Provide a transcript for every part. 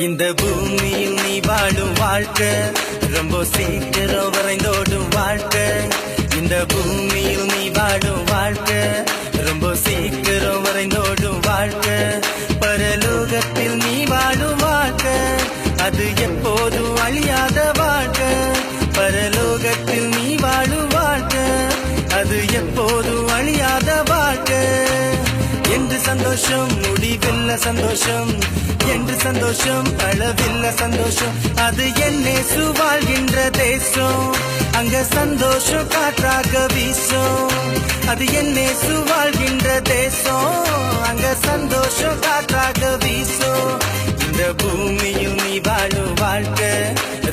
இந்த பூமியில் நீ வாழும் வாழ்க்கை ரொம்ப சீக்கிரம் வரைந்தோடும் வாழ்க்கை. இந்த பூமியில் நீ வாழும் வாழ்க்கை ரொம்ப சீக்கிரம் வரைந்தோடும் வாழ்க்கை. பரலோகத்தில் நீ வாழும் வாழ்க்கை அது எப்போதும் அழியாத வாழ்க்கை. பரலோகத்தில் நீ வாழும் வாழ்க்கை அது எப்போதும் அழியாத வாழ்க்கை. என்று சந்தோஷம் முடிவில்ல சந்தோஷம், என்று சந்தோஷம் அளவில்ல சந்தோஷம். அது என்னேசு வாழ்கின்ற தேசம், அங்க சந்தோஷம் காற்றாக வீசும். அது என்னேசு வாழ்கின்ற தேசம், அங்க சந்தோஷம் காற்றாக வீசும். இந்த பூமியில் நீ வாழும் வாழ்க்கை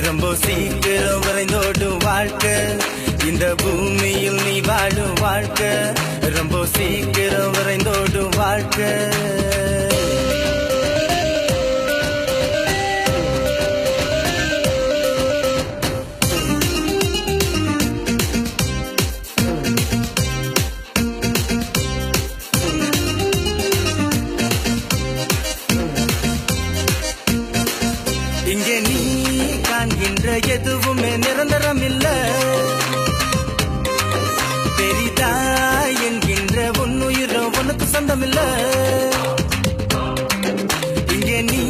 ரொம்ப சீக்கிரம் வரைந்தோடும் வாழ்க்கை. இந்த பூமியில் நீ வாழும் வாழ்க்கை ரொம்ப சீக்கிரம் வரைந்தோடும் வாழ்க்கை. இங்கே நீ காண்கின்ற எதுவுமே நிரந்தரம் இல்ல. பெரிதா என்கின்ற உன்னுயிரும் உனக்கு சொந்தம் இல்ல. இங்கே நீ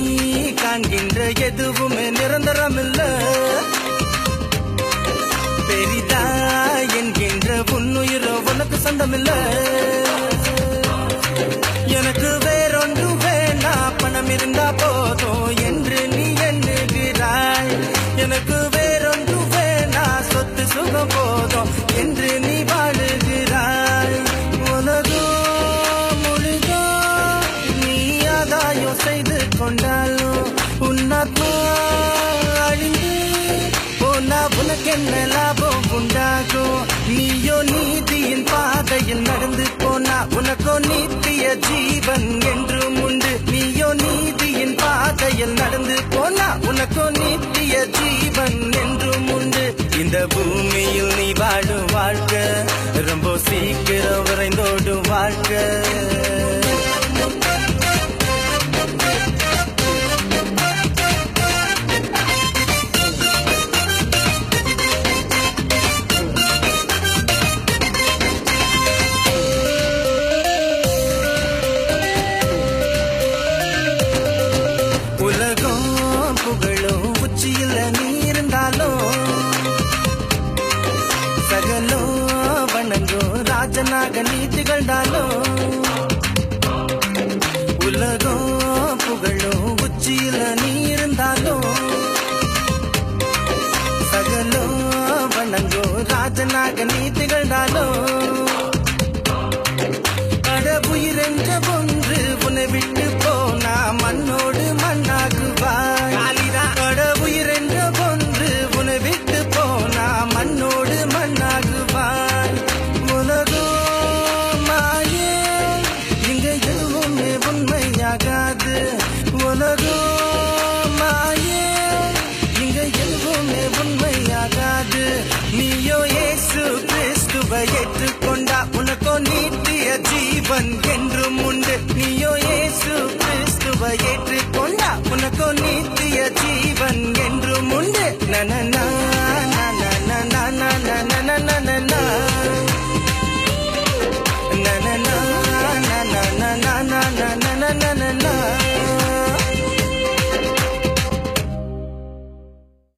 காண்கின்ற எதுவுமே நிரந்தரம் இல்ல. பெரிதா என்கின்ற உன்னுயிரும் உனக்கு சொந்தம் இல்ல. எனக்கு வேறொன்று வேணா, பணம் இருந்தா போதும் என்று நீ எண்ணுகிறாய். எனக்கு வேறொன்று வேணா, சொத்து சுகம் போதும் என்று நீ வாழுகிறாய். உலகோ முழுதோ நீ ஆதாயம் செய்து கொண்டாலும் உன்னாத்மா அழிந்து போனா உனக்கு என்ன லாபம் உண்டாகும்? நீயோ நீதியின் பாதையில் நடந்து போனா உனக்கோ நித்திய ஜீவன் என்றும் உண்டு. நீயோ நீதியின் பாதையில் நடந்து போனா உனக்கோ நித்திய ஜீவன் என்றும் உண்டு. இந்த பூமியில் நீ வாழும் வாழ்க்கை ரொம்ப சீக்கிரம் வரைந்தோடும் வாழ்க்கை. உலகம் புகழும் உச்சியில் நீ இருந்தாலும் சகலோ வணங்கும் ராஜனாக நீ திகழ்ந்தாலும். உலகம் புகழும் உச்சியில் நீ இருந்தாலும் சகலோ வணங்கும் ராஜனாக நீ திகழ்ந்தாலும். கடவுயிரென்ற ஒன்று உன்னை விட்டு போனா மண்ணோடு மண்ணாகுவாய். கடவுயிரென்ற ஒன்று உன்னை விட்டு போனா மண்ணோடு மண்ணாகுவாய். உலகோ மாயே, இங்க எதுவுமே உண்மையாகாது. உலகோ மாயே, இங்க எதுவுமே உண்மையாகாது. நீயோ இயேசு கிறிஸ்துவை ஏற்றுக்கொண்டா உனக்கோ நித்திய ஜீவன் என்றும் உண்டு. நீயோ இயேசு கிறிஸ்துவை ஏற்றுக்கொண்டா உனக்கோ நித்திய ஜீவன்